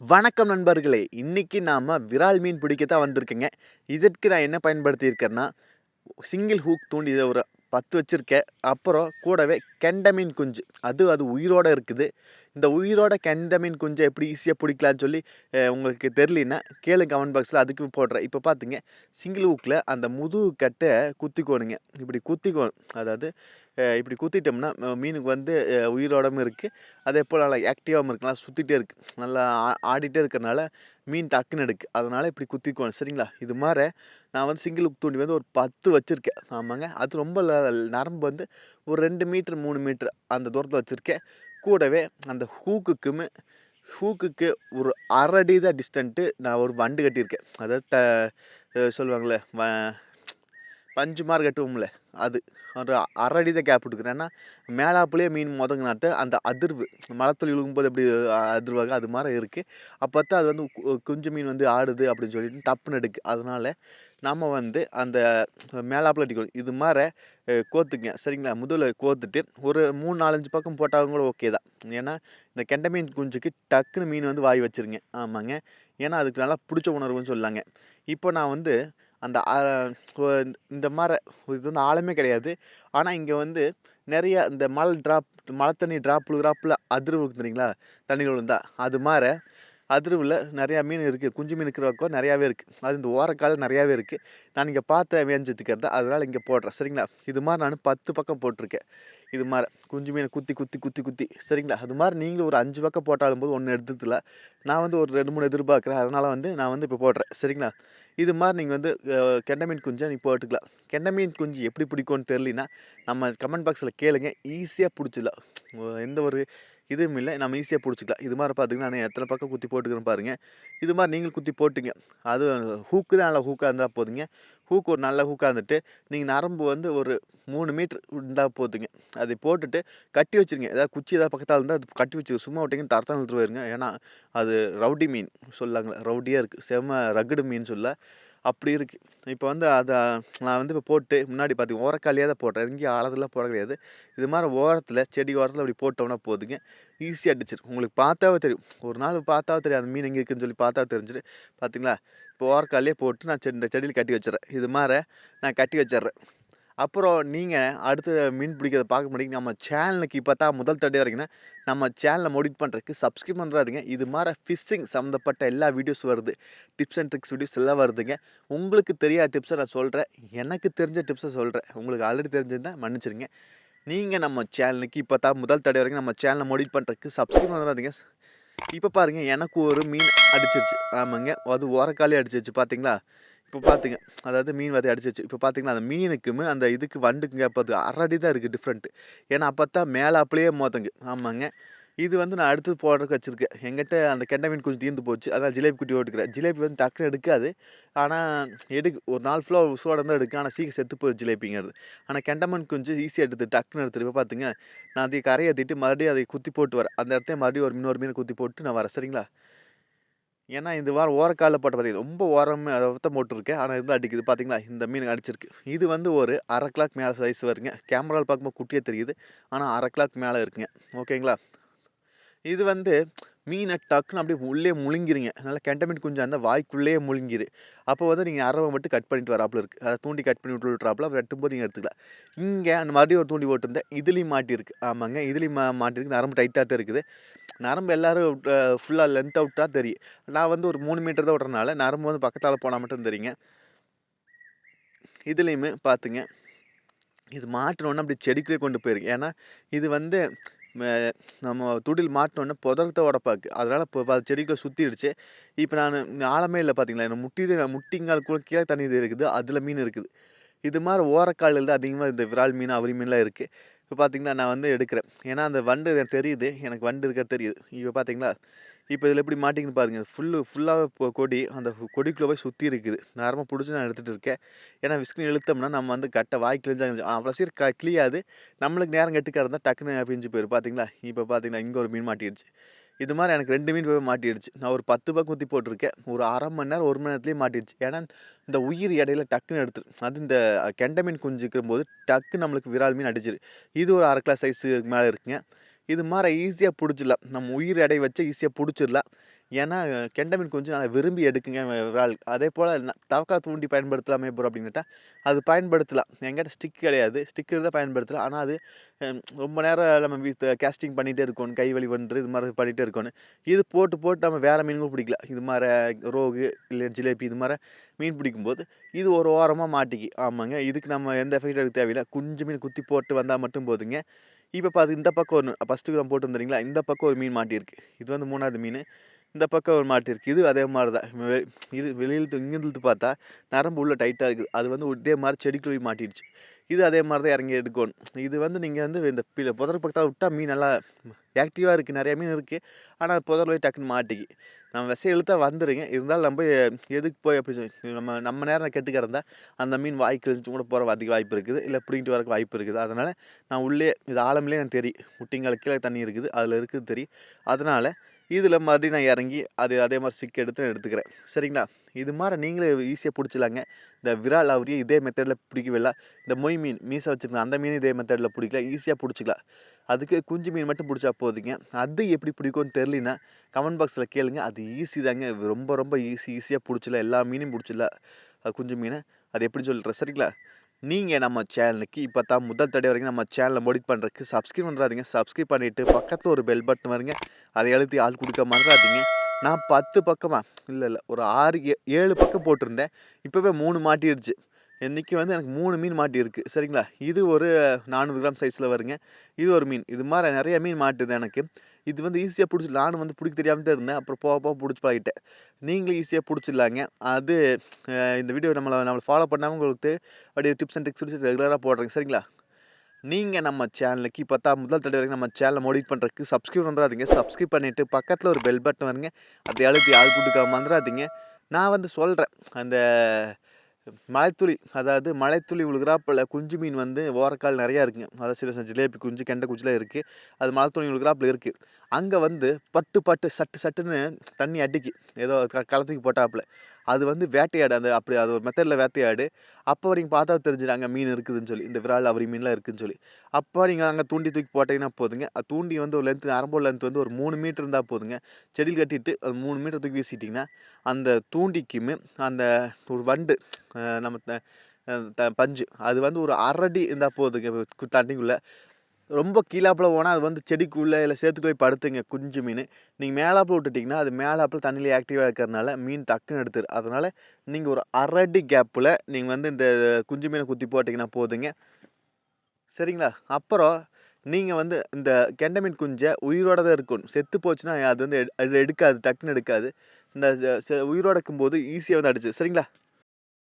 வணக்கம் நண்பர்களே! இன்னைக்கு நாம விரால் மீன் பிடிக்க தான் வந்திருக்கேங்க. இதற்கு நான் என்ன பயன்படுத்தியிருக்கேன்னா, சிங்கிள் ஹூக் தூண்டி இத ஒரு 10 வச்சிருக்கேன். அப்புறம் கூடவே கெண்டை மீன் குஞ்சு. அது உயிரோட இருக்குது. இந்த உயிரோட கெண்டை மீன் குஞ்ச எப்படி ஈஸியா பிடிக்கலான்னு சொல்லி உங்களுக்கு தெரியலன்னா, கேளுங்க கமெண்ட் பாக்ஸ்ல அதுக்கும் போடுறேன். இப்போ பாத்துங்க, சிங்கிள் ஹூக்ல அந்த முதுகு கட்ட குத்திக்கோணுங்க. இப்படி குத்திக்கோணும். அதாவது இப்படி குத்திட்டோம்னா, மீனுக்கு வந்து உயிரோடவும் இருக்கு. அதேபோல நல்லா ஆக்டிவாவும் இருக்கு. நல்லா சுத்திட்டே இருக்கு. நல்லா ஆடிட்டே இருக்கறனால மீன் டக்குன்னு எடுக்கு. அதனால இப்படி குத்திக்கோணும். சரிங்களா? இது மார நான் வந்து சிங்கிள் ஹூக் தூண்டி வந்து ஒரு 10 வச்சிருக்கேன். ஆமாங்க. அது ரொம்ப நரம்பு வந்து ஒரு 2 மீட்டர், 3 மீட்டர் அந்த தூரத்தில வச்சிருக்கேன். கூடவே அந்த ஹூக்குக்கு ஒரு 1/2 அடி தான் டிஸ்டன்ட்டு நான் ஒரு வண்டு கட்டியிருக்கேன். அதாவது சொல்லுவாங்கள்ல, பஞ்சு மாரி கட்டுவோம்ல அது. ஒரு 1/2 அடி தான் கேப் விட்டுருக்கிறேன். ஏன்னா, மேலாப்புலயே மீன் மொதங்குனாத்த அந்த அதிர்வு மரத்துல விழுகும்போது எப்படி அதிர்வாகும் அது மாரி இருக்கு. அப்பத்தான் அது வந்து குஞ்சு மீன் வந்து ஆடுது அப்படின்னு சொல்லிட்டு டப்புன்னு எடுக்கு. அதனால நம்ம வந்து அந்த மேலாப்புல அடிக்கணும். இது மார கோத்துக்கங்க. சரிங்களா? முதுகுல கோத்துட்டு ஒரு 3, 4, 5 பக்கம் போட்டாலும் கூட ஓகே தான். ஏன்னா, இந்த கெண்டை மீன் குஞ்சுக்கு டக்குன்னு மீன் வந்து வாய் வச்சுருங்க. ஆமாங்க. ஏன்னா, அதுக்கு நல்லா புடிச்ச உணர்வுன்னு சொல்லலாங்க. இப்போ நான் வந்து அந்த ஒ இந்த மார இது வந்து ஆழமே கிடையாது. ஆனா, இங்க வந்து நெறைய இந்த மழை தண்ணி ட்ராப் விழுகுறாப்புல அதிர்வு இருக்கு தெரியுங்களா? தண்ணீல விழுந்தா. அது மார அதிர்வுல நெறையா மீன் இருக்கு. குஞ்சு மீன் இருக்கிற பக்கம் நெறையாவே இருக்கு. அது இந்த ஓரக்கால்ல நெறையாவே இருக்கு. நான் இங்க பார்த்து மேய்ஞ்சிட்டுருக்கிறது. அதனால இங்க போடுறேன். சரிங்களா? இது மாரி நானு 10 பக்கம் போட்டுருக்கேன். இது மார குஞ்சு மீன குத்தி சரிங்களா? அது மாரி நீங்களும் ஒரு 5 பக்கம் போட்டாலும் போதும், 1 எடுத்ததில்ல. நான் வந்து ஒரு 2, 3 எதிர்பார்க்குறேன். அதனால வந்து நான் வந்து இப்போ போடுறேன். சரிங்களா? இது மாரி நீங்க வந்து கெண்டை மீன் குஞ்ச நீ போட்டுக்கலாம். கெண்டை மீன் குஞ்சு எப்படி பிடிக்கும்னு தெரியலன்னா, நம்ம கமெண்ட் பாக்ஸ்ல கேளுங்க. ஈஸியா புடிச்சிடலாம். எந்த ஒரு இதுவும் இல்ல. நம்ம ஈஸியா புடிச்சுக்கலாம். இது மாரி பார்த்தீங்கன்னா, நான் எத்தன பக்கம் குத்தி போட்டுக்கிறேன் பாருங்க. இது மாரி நீங்களும் குத்தி போட்டுங்க. அது ஹூக்கு தான் நல்ல ஹூக்கா இருந்தா போதுங்க. ஹூக் ஒரு நல்ல ஹூக்கா இருந்துட்டு, நீங்க நரம்பு வந்து ஒரு 3 மீட்டர் இருந்தா போதுங்க. அதை போட்டுட்டு கட்டி வச்சுருங்க. ஏதாவது குச்சி ஏதாவது பக்கத்தால இருந்தா அது கட்டி வச்சுருங்க. சும்மா விட்டீங்கன்னா தரத்தரன்னு இழுத்துட்டு போயிருங்க. ஏன்னா, அது ரவுடி மீன் சொல்லாங்கல்ல. ரவுடியா இருக்கு. செம்ம ரகுடு மீன் சொல்ல. அப்படி இருக்கு. இப்ப வந்து நான் வந்து இப்ப போட்டு முன்னாடி பார்த்தீங்க ஓரக்காலியா தான் போட்டேன். எங்கேயும் ஆழத்திலாம் போட கிடையாது. இது மாரி ஓரத்தில, செடி ஓரத்தில அப்படி போட்டோம்னா போதுங்க. ஈஸியா அடிச்சிரும். உங்களுக்கு பார்த்தாவே தெரியும். ஒரு நாள் பார்த்தாவே தெரியும். அந்த மீன் எங்க இருக்குன்னு சொல்லி பார்த்தா தெரிஞ்சிரும். பார்த்தீங்களா? இப்போ ஓரக்கால்லயே போட்டு நான் இந்த செடியில கட்டி வச்சுர்றேன். இது மார நான் கட்டி வச்சுர்றேன். அப்புறம் நீங்க அடுத்து மீன் பிடிக்கிறத பார்க்க முடியும். நம்ம சேனலுக்கு இப்ப தான் முதல் தடவையா வரீங்கன்னா, நம்ம சேனல மோடிஃபை பண்றதுக்கு சப்ஸ்கிரைப் பண்றாதீங்க. இது மாரி ஃபிஷிங் சம்மந்தப்பட்ட எல்லா வீடியோஸ் வருது. டிப்ஸ் அண்ட் ட்ரிக்ஸ் வீடியோஸ் எல்லாம் வருதுங்க. உங்களுக்கு தெரியாத டிப்ஸ நான் சொல்றேன். எனக்கு தெரிஞ்ச டிப்ஸ சொல்றேன். உங்களுக்கு ஆல்ரெடி தெரிஞ்சிருந்தா மன்னிச்சிடுங்க. நீங்க நம்ம சேனலுக்கு இப்ப தான் முதல் தடவை வரைக்கும் நம்ம சேனல மோடிஃபை பண்றதுக்கு சப்ஸ்கிரைப் பண்ணாதீங்க. இப்ப பாருங்க எனக்கு ஒரு மீன் அடிச்சிருச்சு. ஆமாங்க. அது ஓரக்காலே அடிச்சிருச்சு பார்த்தீங்களா? இப்ப பாத்துங்க. அதாவது மீன் வந்து அடிச்சிருச்சு. இப்ப பாத்தீங்கன்னா, அந்த மீனுக்குமே அந்த இதுக்கு வண்டுக்குங்க அப்ப அது 1/2 அடி தான் இருக்கு டிஃப்ரெண்ட். ஏன்னா, அப்பத்தான் மேலாப்புலயே மோதுங்க. ஆமாங்க. இது வந்து நான் அடுத்து போடுறதுக்கு வச்சிருக்கேன். என்கிட்ட அந்த கெண்டை மீன் கொஞ்சம் தீர்ந்து போச்சு. அதான் ஜிலேபி குட்டி போட்டுக்கிறேன். ஜிலேபி வந்து டக்குனு எடுக்காது. ஆனா, ஒரு நாள் ஃபுல்லா உசுரோட இருந்தா எடுக்கும். ஆனா, சீக்கிரம் செத்து போயிரும் ஜிலேபிங்கிறது. ஆனா, கெண்டை மீன் குஞ்சு ஈஸியா டக்குனு எடுத்துரும். இப்ப பாத்துங்க, நான் அதை கரைய ஏத்திட்டு மறுபடியும் அதை குத்தி போட்டு வரேன். அந்த இடத்துல மறுபடியும் இன்னொரு மீன குத்தி போட்டு நான் வரேன். சரிங்களா? ஏன்னா, இந்த வாரம் ஓரக்கால்ல போட்ட பார்த்தீங்கன்னா, ரொம்ப ஓரமா தான் போட்டுருக்கேன். ஆனா, இருந்தா அடிக்குது பார்த்தீங்களா? இந்த மீன் அடிச்சிருக்கு. இது வந்து ஒரு 1/2 கிலோக்கு மேல சைஸ் வருங்க. கேமரால பார்க்கும்போது குட்டியா தெரியுது. ஆனா, 1/2 கிலோக்கு மேல இருக்குங்க. ஓகேங்களா? இது வந்து மீன டக்குனு அப்படியே உள்ளே முழுங்கிருங்க. நல்லா கெண்டை மீன் குஞ்சா இருந்தா வாய்க்குள்ளேயே முழுங்கிரு. அப்போ வந்து நீங்க அரவ மட்டும் கட் பண்ணிட்டு வராப்புல இருக்கு. அத தூண்டி கட் பண்ணி விட்டுறாப்புல. வெட்டும்போது நீங்க எடுத்துக்கலாம். இங்க மறுபடியும் ஒரு தூண்டி போட்டிருந்தேன். இதுலயும் மாட்டியிருக்கு. ஆமாங்க. இதுலயும் மாட்டியிருக்கு. நரம்பு டைட்டா தான் இருக்குது. நரம்பு எல்லாரும் ஃபுல்லா லென்த்தா விட்டா தெரியும். நான் வந்து ஒரு 3 மீட்டர் தான் விட்றனால, நரம்பு வந்து பக்கத்தால போனா மட்டும் தெரியுங்க. இதுலயுமே பாத்துங்க. இது மாட்டுனோனே அப்படியே செடிக்குள்ளே கொண்டு போயிருக்கு. ஏன்னா, இது வந்து ம நம்ம துடில் மாட்டுனோனே புதரத்த உடைப்பாக்கு. அதனால இப்ப அது செடிக்குள்ள சுத்திடுச்சு. இப்ப ஆழமே இல்ல பாத்தீங்களா? என்ன முட்டிங்காலுக்குள்ள கீழ தண்ணி இருக்குது. அதுல மீன் இருக்குது. இது மாரி ஓரக்கால்ல தான் அதிகமா இந்த விரால் மீன், அவரி மீன்லாம் இருக்கு. இப்ப பார்த்தீங்கன்னா, நான் வந்து எடுக்கிறேன். ஏன்னா, அந்த வண்டு எனக்கு தெரியுது. எனக்கு வண்டு இருக்கிறது தெரியுது. இப்ப பார்த்தீங்களா, இப்ப இதில எப்படி மாட்டிக்குன்னு பாருங்க. ஃபுல்லா கொடி. அந்த கொடிக்குள்ள போய் சுத்தி இருக்குது. நேரமா புடிச்சு நான் எடுத்துட்டு இருக்கேன். ஏன்னா, விஸ்க்குன்னு இழுத்தோம்னா, நம்ம வந்து வாய் கிழிஞ்சா அவ்வளோ சீக்கிரம் கிழியாது. நம்மளுக்கு நேரம் கெட்டுக்கா இருந்தா டக்குன்னு பிஞ்சு போயிரும். பார்த்தீங்களா, இப்ப பார்த்தீங்கன்னா, இங்க ஒரு மீன் மாட்டிடுச்சு. இது மாரி எனக்கு 2 மீன் போய் மாட்டிடுச்சு. நான் ஒரு 10 பக்கம் குத்தி போட்டுருக்கேன். ஒரு 1/2 மணி நேரம், 1 மணி நேரத்திலேயே மாட்டிடுச்சு. ஏன்னா, இந்த உயிர் இடையில டக்குன்னு எடுத்துரும். அது இந்த கெண்டை மீன் குஞ்சுக்கும்போது டக்குன்னு நம்மளுக்கு விரால் மீன் அடிச்சிரும். இது ஒரு 1/2 கிலோ சைஸுக்கு மேல இருக்குங்க. இது மாரி ஈஸியா புடிச்சிடலாம். நம்ம உயிர் எடை வச்சு ஈஸியா புடிச்சிடலாம். ஏன்னா கெண்டை மீன் குஞ்சு நல்லா விரும்பி எடுக்குங்க விரால். அதேபோல் தவக்கா தூண்டி பயன்படுத்தலாமே ப்ரோ அப்படின்னு கேட்டால், அது பயன்படுத்தலாம். என்கிட்ட ஸ்டிக் கிடையாது. ஸ்டிக் இருந்தால் பயன்படுத்தலாம். ஆனால் அது ரொம்ப நேரம் நம்ம கேஸ்டிங் பண்ணிகிட்டே இருக்கணும். கை வலி வந்துரு இது மாதிரி பண்ணிகிட்டே இருக்கணும். இது போட்டு போட்டு நம்ம வேறு மீன்களும் பிடிக்கலாம். இது மாதிரி ரோகு இல்லை ஜிலேபி இது மாதிரி மீன் பிடிக்கும்போது இது ஒரு ஓரமாக மாட்டிக்கி. ஆமாங்க, இதுக்கு நம்ம எந்த எஃபெக்ட் எடுக்க தேவையில்லை. குஞ்சு மீன் குத்தி போட்டு வந்தால் மட்டும் போதுங்க. இப்போ பார்த்து இந்த பக்கம் ஒன்று ஃபஸ்ட்டு நம்ம போட்டு வந்துடுறீங்களா, இந்த பக்கம் ஒரு மீன் மாட்டியிருக்கு. இது வந்து 3வது மீன். இந்த பக்கம் ஒரு மாட்டியிருக்கு. இது அதே மாதிரி தான். இது வெளியில் இங்கேருந்து பார்த்தா நரம்பு உள்ள டைட்டாக இருக்குது. அது வந்து இதே மாதிரி செடிக்குள்ளே போய் மாட்டிடுச்சு. இது அதே மாதிரி தான் இறங்கி எடுக்கணும். இது வந்து நீங்கள் வந்து இந்த புதர் பக்கத்தில் விட்டால் மீன் நல்லா ஆக்டிவாக இருக்குது. நிறையா மீன் இருக்குது. ஆனால் புதர் போய் டக்குன்னு மாட்டிக்கி. நம்ம விசை இழுத்தா வந்துடுங்க. இருந்தாலும் நம்ம எதுக்கு போய் அப்படி சொல்லி நம்ம நேரம் கெட்டு கிடந்தா அந்த மீன் வாய் கிழிச்சிட்டு கூட போகிற அதிக வாய்ப்பு இருக்குது. இல்லை பிடிங்கிட்டு வரக்கு வாய்ப்பு இருக்குது. அதனால் நான் உள்ளே இது ஆழம்லேயே எனக்கு தெரியும். முட்டிங்கால கீழே தண்ணி இருக்குது. அதில் இருக்குது தெரியும். அதனால் இதில் மறுபடியும் நான் இறங்கி அதே மாதிரி சிக்க எடுத்துக்கிறேன். சரிங்களா? இது மாதிரி நீங்களே ஈஸியாக பிடிச்சிலாங்க. இந்த விரால் அவரையும் இதே மெத்தடில் பிடிக்கவில்லை. இந்த மொய் மீன் மீசை வச்சுருக்கேன் அந்த மீன் இதே மெத்தடில் பிடிக்கலாம். ஈஸியாக பிடிச்சிக்கலாம். அதுக்கு குஞ்சு மீன் மட்டும் பிடிச்சா போதுங்க. அது எப்படி பிடிக்கும்னு தெரிலினா கமெண்ட் பாக்ஸில் கேளுங்க. அது ஈஸி தாங்க. ரொம்ப ரொம்ப ஈஸியாக பிடிச்சிடலாம். எல்லா மீனையும் பிடிச்சிடலாம். குஞ்சு மீனை அது எப்படி சொல்கிறேன். சரிங்களா? நீங்கள் நம்ம சேனலுக்கு இப்போ தான் முதல் தடவை வரைக்கும் நம்ம சேனலை மோடிட் பண்ணுறதுக்கு சப்ஸ்கிரைப் பண்ணுறாதீங்க. சப்ஸ்கிரைப் பண்ணிவிட்டு பக்கத்தில் ஒரு பெல் பட்டன் வருங்க. அதை அழுத்தி ஆள் கொடுக்க மறந்துடாதீங்க. நான் 10 பக்கமாக இல்லை ஒரு 6 7 பக்கம் போட்டிருந்தேன். இப்போவே 3 மாட்டிடுச்சு. இன்றைக்கி வந்து எனக்கு 3 மீன் மாட்டியிருக்கு. சரிங்களா? இது ஒரு 400 கிராம் சைஸில் வருங்க. இது ஒரு மீன். இது மாதிரி நிறைய மீன் மாட்டுது எனக்கு. இது வந்து ஈஸியாக பிடிச்சிடலாம். நானும் வந்து பிடிக்க தெரியாமல் தான் இருந்தேன். அப்புறம் போக போக பிடிச்சி பழகிட்டேன். நீங்களும் ஈஸியாக பிடிச்சிடலாங்க. அது இந்த வீடியோ நம்மளை ஃபாலோ பண்ணாமல் உங்களுக்கு அப்படியே டிப்ஸ் அண்ட் ட்ரிக்ஸ் ரெகுலராக போடுறேங்க. சரிங்களா? நீங்கள் நம்ம சேனலுக்கு இப்போ தான் முதல் தடவை வரைக்கும் நம்ம சேனலை மோடிட் பண்ணுறதுக்கு சப்ஸ்கிரைப் பண்ணுறாதீங்க. சப்ஸ்கிரைப் பண்ணிவிட்டு பக்கத்தில் ஒரு பெல் பட்டன் வருங்க. அதை அழுத்தி ஆள் கொடுக்க மறந்துடாதீங்க. நான் வந்து சொல்கிறேன் அந்த மலைத்துளி, அதாவது மலைத்துளி விழுகிறாப்புல குஞ்சு மீன் வந்து ஓரக்கால் நிறையா இருக்குங்க. அதாவது சில ஜிலேபி குஞ்சு கெண்டை குஞ்சுலாம் இருக்குது. அது மலைத்துளி விழுகிறாப்புல இருக்குது. அங்கே வந்து பட்டு சட்டுன்னு தண்ணி அடிக்கி ஏதோ களத்துக்கு போட்டாப்புல அது வந்து வேட்டையாடு. அப்படி அது ஒரு மெத்தடில் வேட்டையாடு. அப்போ வரைக்கும் பார்த்தா தெரிஞ்சிடும் அங்கே மீன் இருக்குதுன்னு சொல்லி, இந்த விரால் அவரி மீன்லாம் இருக்குதுன்னு சொல்லி. அப்போ நீங்கள் அங்கே தூண்டி தூக்கி போட்டிங்கன்னா போதுங்க. அது தூண்டி வந்து ஒரு லென்த்து அரம்போல் லென்த் வந்து ஒரு 3 மீட்டர் இருந்தால் போதுங்க. செடியில் கட்டிட்டு அது 3 மீட்டர் தூக்கி வீசிட்டிங்கன்னா அந்த தூண்டிக்குமே அந்த ஒரு வண்டு நம்ம பஞ்சு அது வந்து ஒரு 1/2 அடி இருந்தால் போதுங்க தண்ணிக்குள்ளே. ரொம்ப கீழாப்பில் போனால் அது வந்து செடிக்குள்ளே இல்லை சேத்துக்குள்ளே போய் படுத்துங்க குஞ்சு மீன். நீங்கள் மேலாப்பில் விட்டுட்டிங்கன்னா அது மேலாப்பில் தண்ணியில் ஆக்டிவாக இருக்கிறதுனால மீன் டக்குன்னு எடுத்துரு. அதனால் நீங்கள் ஒரு 1/2 அடி கேப்பில் நீங்கள் வந்து இந்த குஞ்சு மீனை குத்தி போட்டிங்கன்னா போதுங்க. சரிங்களா? அப்புறம் நீங்கள் வந்து இந்த கெண்டை மீன் குஞ்சை உயிரோடு தான் இருக்கணும். செத்து போச்சுன்னா அது வந்து எடுக்காது, டக்குன்னு எடுக்காது. இந்த உயிரோடு இருக்கும்போது ஈஸியாக வந்து அடிச்சு. சரிங்களா?